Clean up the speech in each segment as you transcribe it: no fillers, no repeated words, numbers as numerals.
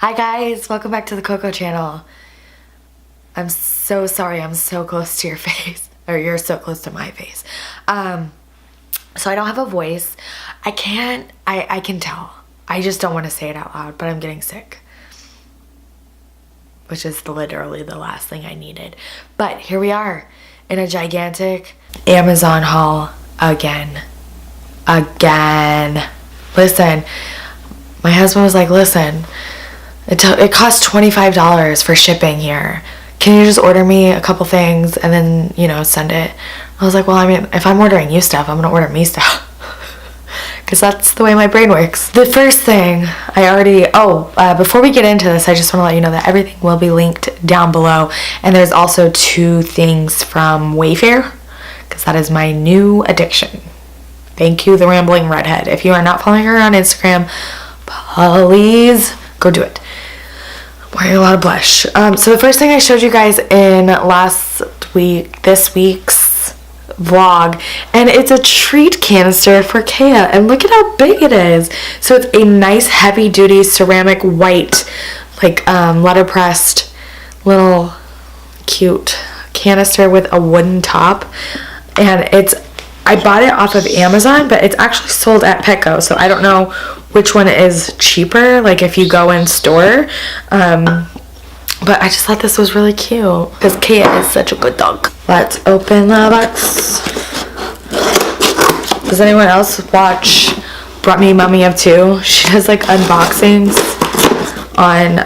Hi guys, welcome back to the Cocco channel. I'm so sorry I'm so close to your face, or you're so close to my face. So I don't have a voice. I can tell. I just don't want to say it out loud, but I'm getting sick. Which is literally the last thing I needed. But here we are in a gigantic Amazon haul again. Listen, my husband was like, listen, it costs $25 for shipping here. Can you just order me a couple things and then, you know, send it? I was like, well, I mean, if I'm ordering you stuff, I'm gonna order me stuff. Because that's the way my brain works. The first thing before we get into this, I just want to let you know that everything will be linked down below. And there's also 2 things from Wayfair, because that is my new addiction. Thank you, the Rambling Redhead. If you are not following her on Instagram, please go do it. I'm wearing a lot of blush. So the first thing I showed you guys in this week's vlog, and it's a treat canister for Kea, and look at how big it is. So it's a nice heavy duty ceramic white, like letterpressed little cute canister with a wooden top, and I bought it off of Amazon, but it's actually sold at Petco, so I don't know which one is cheaper, like if you go in store. But I just thought this was really cute because Kea is such a good dog. Let's open the box. Does anyone else watch Brought Me Mummy of 2? She does like unboxings on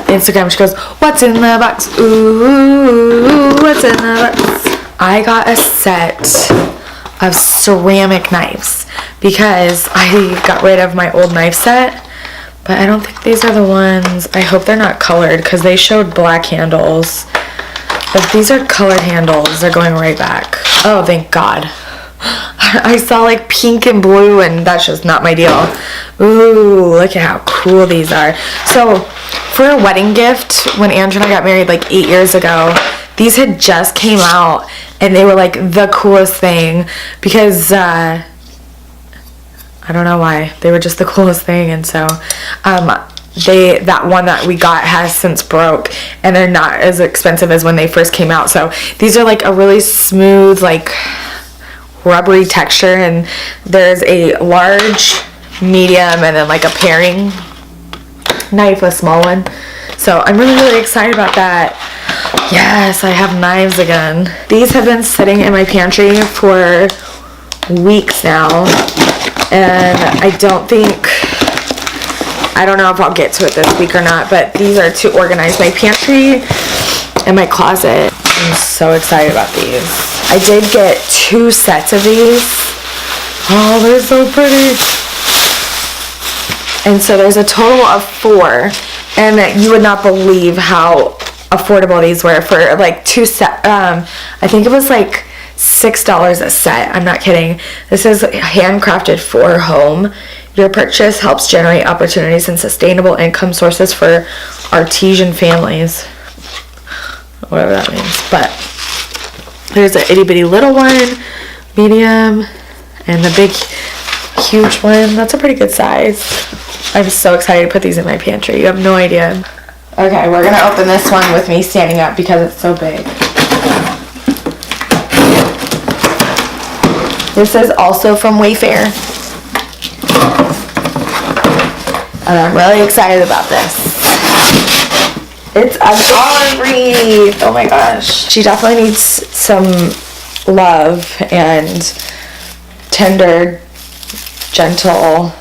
Instagram. She goes, what's in the box? Ooh, what's in the box? I got a set of ceramic knives because I got rid of my old knife set, but I don't think these are the ones. I hope they're not colored because they showed black handles. If these are colored handles, they're going right back. Oh, thank God. I saw like pink and blue, and that's just not my deal. Ooh, look at how cool these are. So for a wedding gift, when Andrew and I got married like 8 years ago, these had just came out, and they were like the coolest thing because I don't know why. They were just the coolest thing. And so that one that we got has since broke, and they're not as expensive as when they first came out. So these are like a really smooth, like rubbery texture, and there's a large, medium, and then like a paring knife, a small one. So I'm really excited about that. Yes, I have knives again. These have been sitting in my pantry for weeks now, and I don't know if I'll get to it this week or not, but these are to organize my pantry and my closet. I'm so excited about these. I did get 2 sets of these. Oh, they're so pretty. And so there's a total of 4, and you would not believe how affordable these were for like 2 set. I think it was like $6 a set. I'm not kidding. This is handcrafted for home. Your purchase helps generate opportunities and sustainable income sources for artisan families. Whatever that means. But there's an itty bitty little one, medium, and the big huge one. That's a pretty good size. I'm so excited to put these in my pantry. You have no idea. Okay, we're gonna open this one with me standing up because it's so big. This is also from Wayfair, and I'm really excited about this. It's a dollar Wreath. Oh my gosh. She definitely needs some love and tender, gentle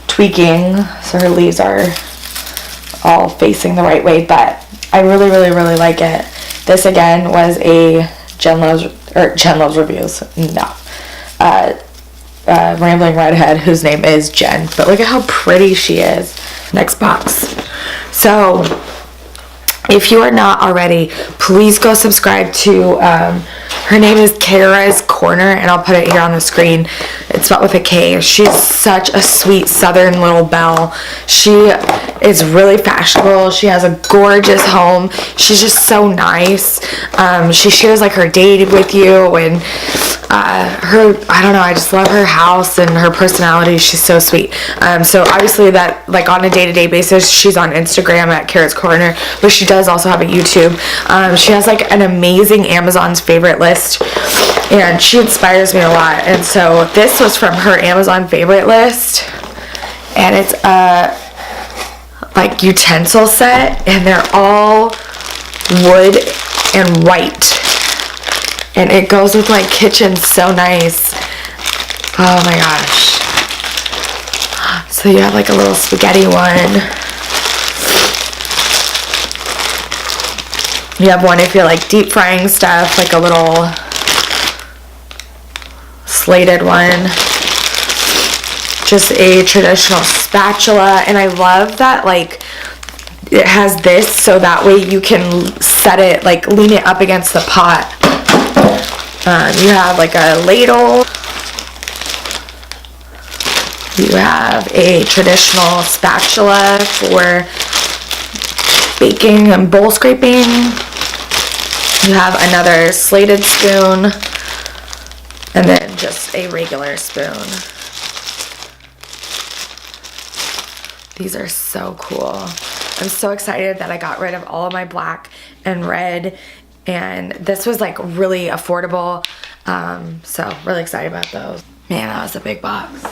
tweaking so her leaves are all facing the right way, but I really like it. This again was a Jen Loves Reviews. No. Rambling Redhead, whose name is Jen, but look at how pretty she is. Next box. So if you are not already, please go subscribe to her name is Caras Corner, and I'll put it here on the screen. It's spelled with a K. She's such a sweet southern little belle. She is really fashionable. She has a gorgeous home. She's just so nice. She shares like her day with you, and I don't know, I just love her house and her personality. She's so sweet. So obviously that, like, on a day-to-day basis, she's on Instagram at Caras Corner, but she does also have a YouTube. She has like an amazing Amazon's favorite list, and she inspires me a lot. And so this was from her Amazon favorite list, and it's a like utensil set, and they're all wood and white, and it goes with like kitchen so nice. Oh my gosh. So you have like a little spaghetti one. You have one if you're like deep frying stuff, like a little slated one. Just a traditional spatula, and I love that like it has this so that way you can set it, like lean it up against the pot. You have like a ladle. You have a traditional spatula for baking and bowl scraping. You have another slated spoon, and then just a regular spoon. These are so cool. I'm so excited that I got rid of all of my black and red, and this was like really affordable. So really excited about those. Man, that was a big box.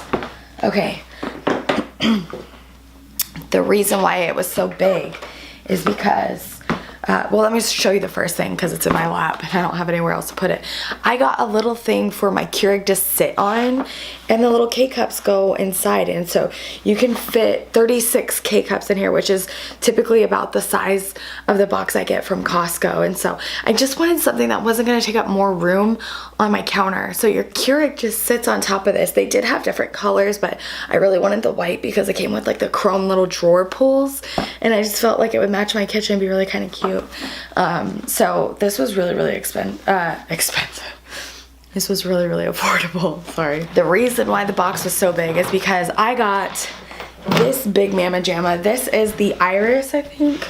Okay. The reason why it was so big is because well, let me just show you the first thing because it's in my lap and I don't have anywhere else to put it. I got a little thing for my Keurig to sit on, and the little K-cups go inside, and so you can fit 36 K-cups in here, which is typically about the size of the box I get from Costco. And so I just wanted something that wasn't going to take up more room on my counter. So your Keurig just sits on top of this. They did have different colors, but I really wanted the white because it came with like the chrome little drawer pulls, and I just felt like it would match my kitchen and be really kind of cute. So this was really expensive. This was really affordable. Sorry. The reason why the box was so big is because I got this big mamma jamma. This is the Iris, I think.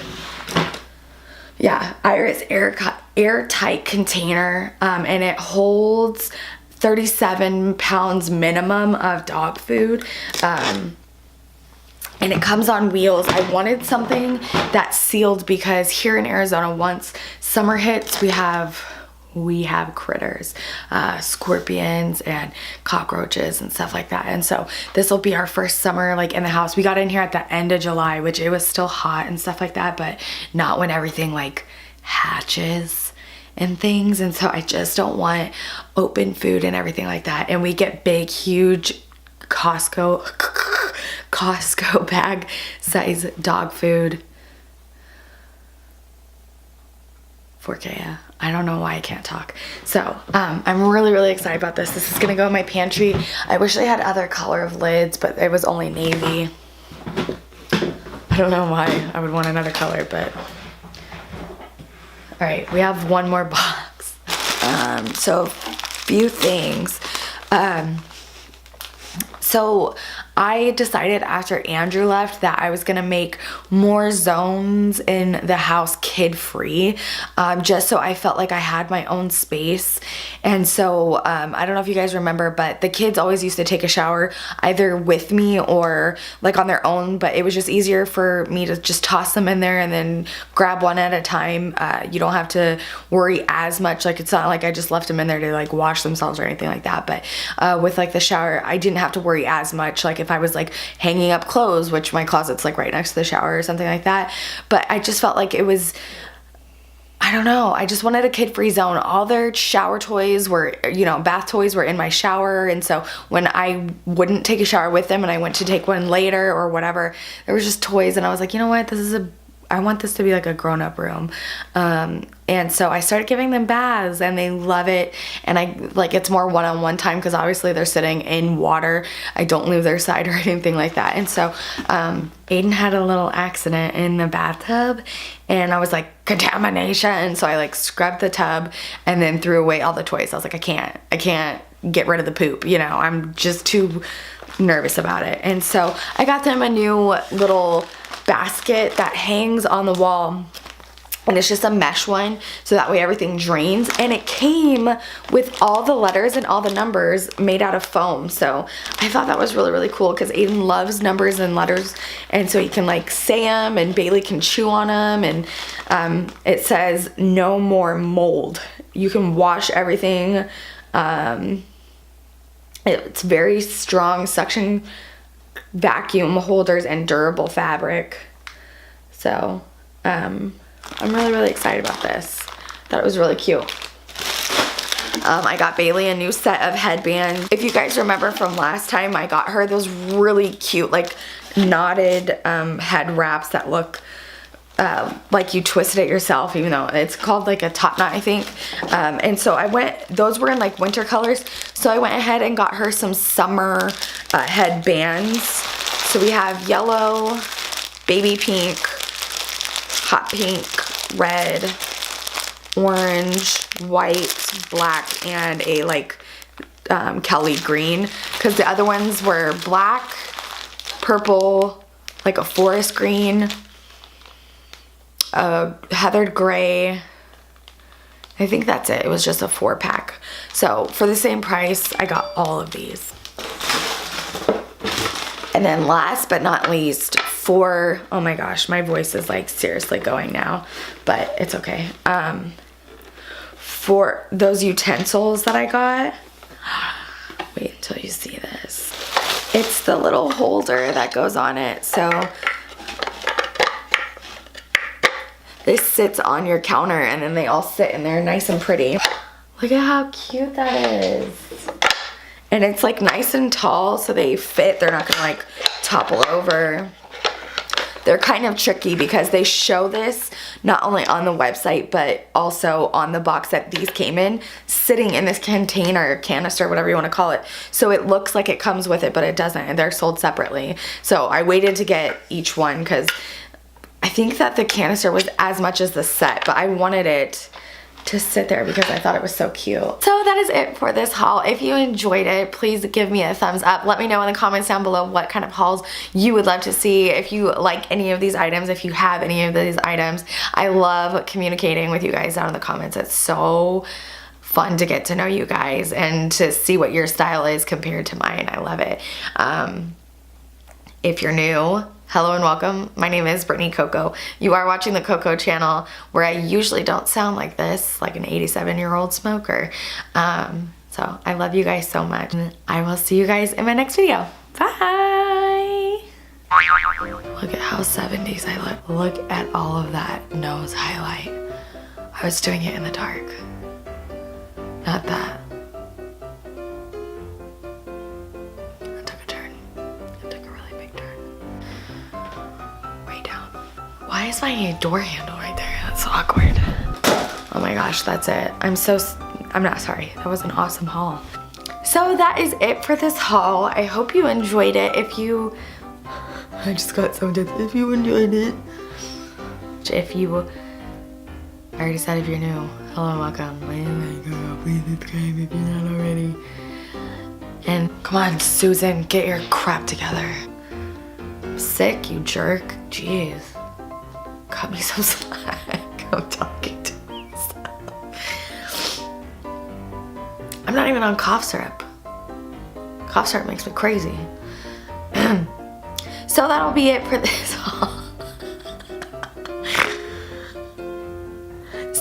Yeah, Iris airtight container, and it holds 37 pounds minimum of dog food. And it comes on wheels. I wanted something that's sealed because here in Arizona, once summer hits, we have critters, scorpions and cockroaches and stuff like that. And so this will be our first summer like in the house. We got in here at the end of July, which it was still hot and stuff like that, but not when everything like hatches and things. And so I just don't want open food and everything like that. And we get big, huge Costco bag size dog food for Kaya. I don't know why I can't talk. So I'm really excited about this. This is gonna go in my pantry. I wish they had other color of lids, but it was only navy. I don't know why I would want another color, but all right, we have one more box. So a few things. So I decided after Andrew left that I was gonna make more zones in the house kid-free, just so I felt like I had my own space. And so I don't know if you guys remember, but the kids always used to take a shower either with me or like on their own, but it was just easier for me to just toss them in there and then grab one at a time. You don't have to worry as much. Like, it's not like I just left them in there to like wash themselves or anything like that. But with like the shower, I didn't have to worry as much. Like if I was like hanging up clothes, which my closet's like right next to the shower or something like that. But I just felt like it was, I don't know, I just wanted a kid-free zone. All their shower toys were, you know, bath toys were in my shower. And so when I wouldn't take a shower with them and I went to take one later or whatever, there was just toys. And I was like, you know what, I want this to be like a grown-up room. And so I started giving them baths and they love it. And I like, it's more one-on-one time because obviously they're sitting in water. I don't leave their side or anything like that. And so Aiden had a little accident in the bathtub and I was like, contamination. And so I like scrubbed the tub and then threw away all the toys. I was like, I can't get rid of the poop. You know, I'm just too nervous about it. And so I got them a new little basket that hangs on the wall. And it's just a mesh one, so that way everything drains. And it came with all the letters and all the numbers made out of foam. So I thought that was really, really cool because Aiden loves numbers and letters. And so he can like say them and Bailey can chew on them. And it says no more mold. You can wash everything. It's very strong suction vacuum holders and durable fabric. So, I'm really, really excited about this. Thought it was really cute. I got Bailey a new set of headbands. If you guys remember from last time, I got her those really cute, like, knotted head wraps that look like you twisted it yourself, even though it's called like a top knot, I think. And so those were in like winter colors. So I went ahead and got her some summer headbands. So we have yellow, baby pink, hot pink, red, orange, white, black, and a like Kelly green, because the other ones were black, purple, like a forest green, heathered gray. I think that's it. It was just a 4-pack. So for the same price, I got all of these. And then last but not least, oh my gosh, my voice is like seriously going now, but it's okay. For those utensils that I got, wait until you see this. It's the little holder that goes on it. So this sits on your counter and then they all sit in there nice and pretty. Look at how cute that is. And it's like nice and tall so they fit. They're not gonna like topple over. They're kind of tricky because they show this not only on the website but also on the box that these came in, sitting in this container, canister, whatever you want to call it. So it looks like it comes with it, but it doesn't, and they're sold separately. So I waited to get each one because I think that the canister was as much as the set, but I wanted it to sit there because I thought it was so cute. So that is it for this haul. If you enjoyed it, please give me a thumbs up. Let me know in the comments down below what kind of hauls you would love to see. If you like any of these items, if you have any of these items. I love communicating with you guys down in the comments. It's so fun to get to know you guys and to see what your style is compared to mine. I love it. If you're new, hello and welcome. My name is Brittany Cocco. You are watching the Cocco channel, where I usually don't sound like this, like an 87-year-old smoker. So I love you guys so much. I will see you guys in my next video. Bye. Look at how 70s I look. Look at all of that nose highlight. I was doing it in the dark. Not that. Why is my door handle right there? That's so awkward. Oh my gosh, that's it. I'm not sorry. That was an awesome haul. So that is it for this haul. I hope you enjoyed it. I just got so dead. If you enjoyed it. I already said if you're new. Hello and welcome. My name is Cocco. Please subscribe if you're not already. And come on, Susan, get your crap together. I'm sick, you jerk. Jeez. Cut me some slack. I'm talking to myself. I'm not even on cough syrup. Cough syrup makes me crazy. So that'll be it for this haul.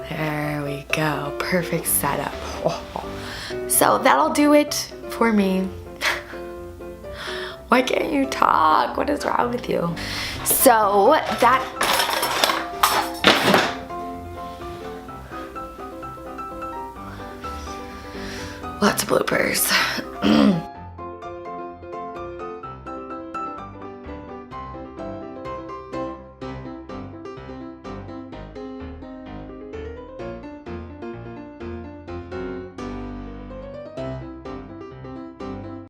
There we go. Perfect setup. So that'll do it for me. Why can't you talk? What is wrong with you? So that... Lots of bloopers.